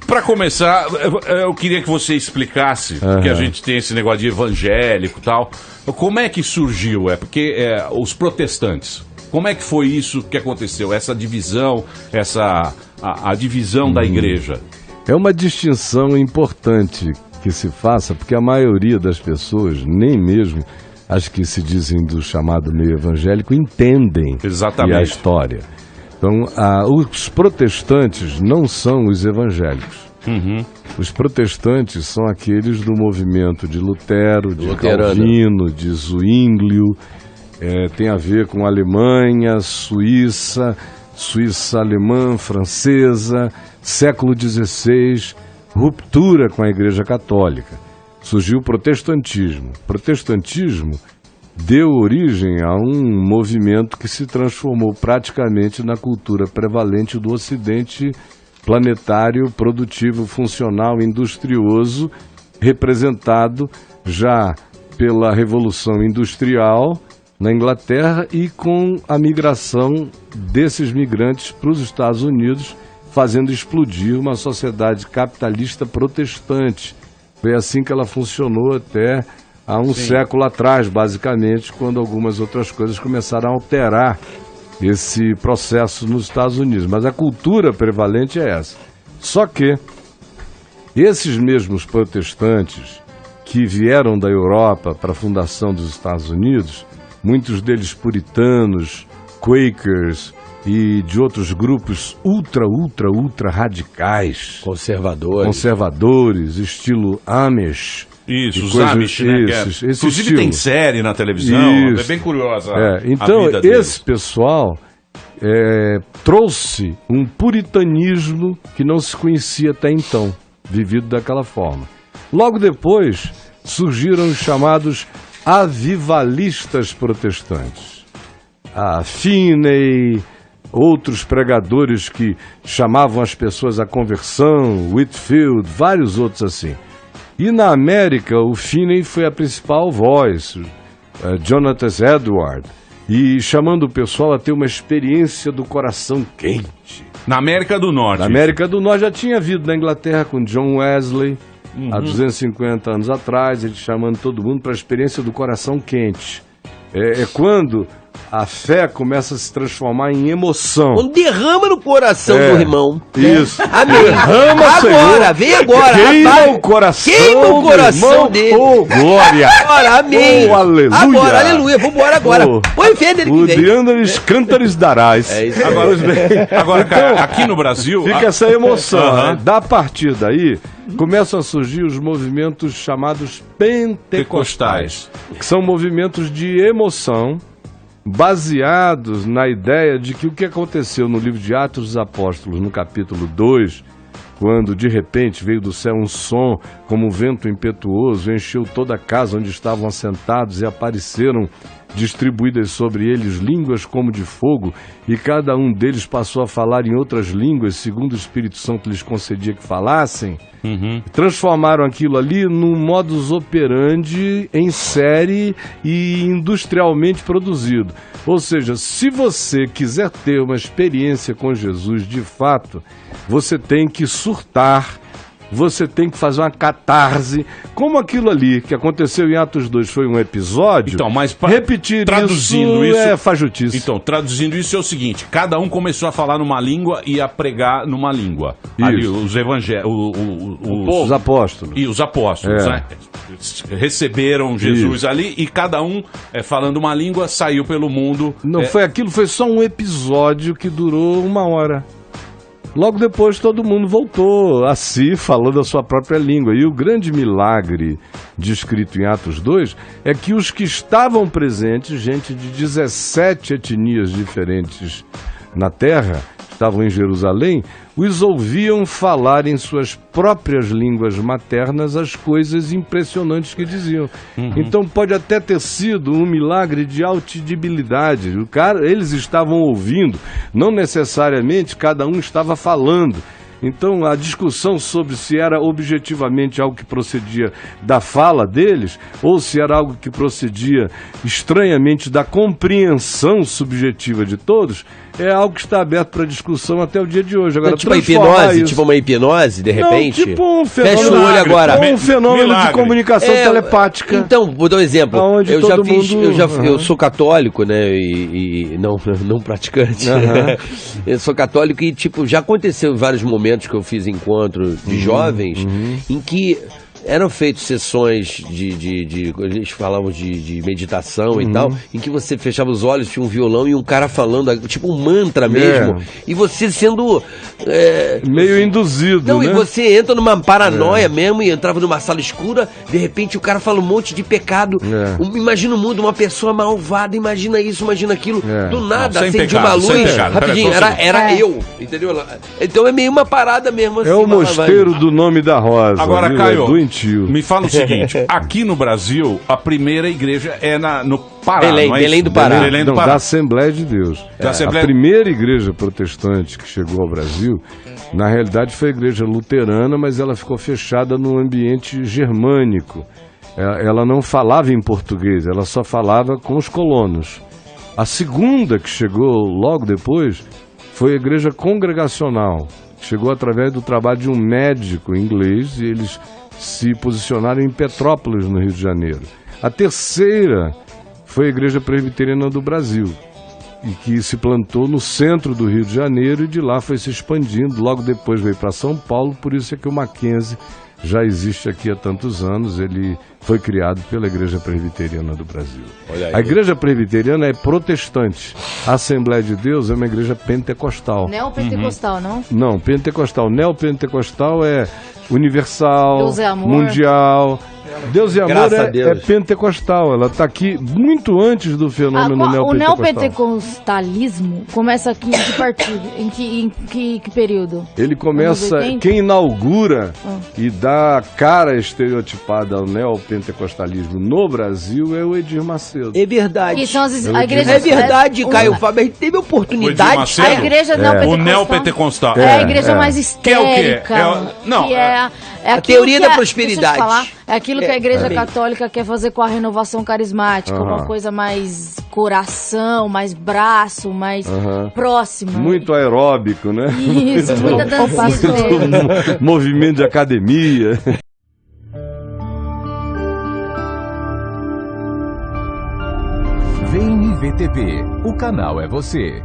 Para começar, eu queria que você explicasse, porque a gente tem esse negócio de evangélico e tal. Como é que surgiu? Porque os protestantes, como é que foi isso que aconteceu? Essa divisão, a divisão da igreja? É uma distinção importante que se faça, porque a maioria das pessoas, nem mesmo as que se dizem do chamado meio evangélico, entendem Exatamente. a história. Então, os protestantes não são os evangélicos. Os protestantes são aqueles do movimento de Lutero, de Calvino, de Zwinglio, tem a ver com Alemanha, Suíça alemã, francesa, século XVI, ruptura com a Igreja Católica. Surgiu o protestantismo. O protestantismo deu origem a um movimento que se transformou praticamente na cultura prevalente do Ocidente planetário, produtivo, funcional, industrioso, representado já pela Revolução Industrial na Inglaterra e com a migração desses migrantes para os Estados Unidos, fazendo explodir uma sociedade capitalista protestante. Foi assim que ela funcionou até há um século atrás, basicamente, quando algumas outras coisas começaram a alterar esse processo nos Estados Unidos. Mas a cultura prevalente é essa. Só que esses mesmos protestantes que vieram da Europa para a fundação dos Estados Unidos, muitos deles puritanos, Quakers e de outros grupos ultra radicais. Conservadores, estilo Amish. Isso, os Amish, né? Inclusive estilo. Tem série na televisão, é bem curiosa então, a vida deles. esse pessoal trouxe um puritanismo que não se conhecia até então, vivido daquela forma. Logo depois, surgiram os chamados avivalistas protestantes. A Finney, outros pregadores que chamavam as pessoas à conversão, Whitefield, vários outros assim. E na América, o Finney foi a principal voz, Jonathan Edwards, e chamando o pessoal a ter uma experiência do coração quente. Na América do Norte. Na América do Norte já tinha havido na Inglaterra com John Wesley, há 250 anos atrás, ele chamando todo mundo para a experiência do coração quente. É quando a fé começa a se transformar em emoção. Quando derrama no coração do irmão. Isso. Amém. Derrama, agora, Senhor. vem agora. Queima rapaz. o coração, Queima o coração irmão. dele. Oh, glória. Agora, amém. Oh, aleluia. Agora, aleluia. Vambora agora. Oh. Põe fé dele que O vem. Diandares Cântares darás. É isso. Agora, cara, aqui no Brasil... Fica essa emoção, né? Da partir daí, começam a surgir os movimentos chamados pentecostais, que são movimentos de emoção, baseados na ideia de que o que aconteceu no livro de Atos dos Apóstolos, no capítulo 2, quando de repente veio do céu um som como um vento impetuoso, encheu toda a casa onde estavam assentados e apareceram distribuídas sobre eles línguas como de fogo, e cada um deles passou a falar em outras línguas, segundo o Espírito Santo lhes concedia que falassem. Transformaram aquilo ali num modus operandi em série e industrialmente produzido. Ou seja, se você quiser ter uma experiência com Jesus de fato, você tem que surtar, você tem que fazer uma catarse, como aquilo ali que aconteceu em Atos 2 foi um episódio. Então, mas repetir traduzindo isso é fajutice. Então, traduzindo isso é o seguinte: cada um começou a falar numa língua e a pregar numa língua. Ali, os evangélicos, os apóstolos. E os apóstolos, né? Receberam Jesus ali e cada um, falando uma língua, saiu pelo mundo. Não foi aquilo, foi só um episódio que durou 1 hora. Logo depois todo mundo voltou a si, falando a sua própria língua. E o grande milagre descrito em Atos 2 é que os que estavam presentes, gente de 17 etnias diferentes na terra, estavam em Jerusalém, os ouviam falar em suas próprias línguas maternas as coisas impressionantes que diziam. Então pode até ter sido um milagre de audibilidade. Eles estavam ouvindo, não necessariamente cada um estava falando. Então a discussão sobre se era objetivamente algo que procedia da fala deles ou se era algo que procedia estranhamente da compreensão subjetiva de todos é algo que está aberto para discussão até o dia de hoje. Agora, tipo uma hipnose, de repente? Não, tipo um fenômeno, fecha o olho agora. Um fenômeno de comunicação telepática. Então, vou dar um exemplo. Eu sou católico, né, e não praticante. Eu sou católico e, tipo, já aconteceu em vários momentos que eu fiz encontro de jovens em que eram feitas sessões eles falavam de meditação e tal, em que você fechava os olhos, tinha um violão e um cara falando, tipo um mantra mesmo, e você sendo... meio induzido, não, né? E você entra numa paranoia mesmo, e entrava numa sala escura, de repente o cara fala um monte de pecado. Imagina o mundo, uma pessoa malvada, imagina isso, imagina aquilo. Do nada, acende uma luz, rapidinho, era eu, entendeu? Então é meio uma parada mesmo assim. É o mosteiro do Nome da Rosa. Agora, viu? Caio, doentio. Me fala o seguinte, aqui no Brasil, a primeira igreja é no Pará, Belém, não é Belém isso? do Pará. Belém do Não, Pará. da Assembleia de Deus. A primeira igreja protestante que chegou ao Brasil, na realidade foi a igreja luterana, mas ela ficou fechada num ambiente germânico. Ela não falava em português, ela só falava com os colonos. A segunda que chegou logo depois foi a igreja congregacional. Chegou através do trabalho de um médico inglês e eles se posicionaram em Petrópolis, no Rio de Janeiro. A terceira foi a Igreja Presbiteriana do Brasil, e que se plantou no centro do Rio de Janeiro e de lá foi se expandindo. Logo depois veio para São Paulo, por isso é que o Mackenzie já existe aqui há tantos anos. Ele foi criado pela Igreja Presbiteriana do Brasil. A Igreja Presbiteriana é protestante. A Assembleia de Deus é uma igreja pentecostal. Neopentecostal, não? Não, pentecostal. Neopentecostal é universal, Deus é amor. Mundial. Deus e Amor é pentecostal. Ela está aqui muito antes do fenômeno neopentecostal. O neopentecostalismo começa aqui em que partido? Em que período? Ele começa... Quem inaugura e dá a cara estereotipada ao neopentecostalismo no Brasil é o Edir Macedo. É verdade. Que são a igreja... É verdade, Caio Fábio. A gente teve oportunidade. A igreja neopentecostal... O neopentecostal. É a igreja mais histérica. Que é o quê? Não, é a teoria da prosperidade. Falar, é aquilo que a igreja católica quer fazer com a renovação carismática, uma coisa mais coração, mais braço, mais próximo. Muito aeróbico, né? Isso, muita dancinha. Movimento de academia. Vem VTV, o canal é você.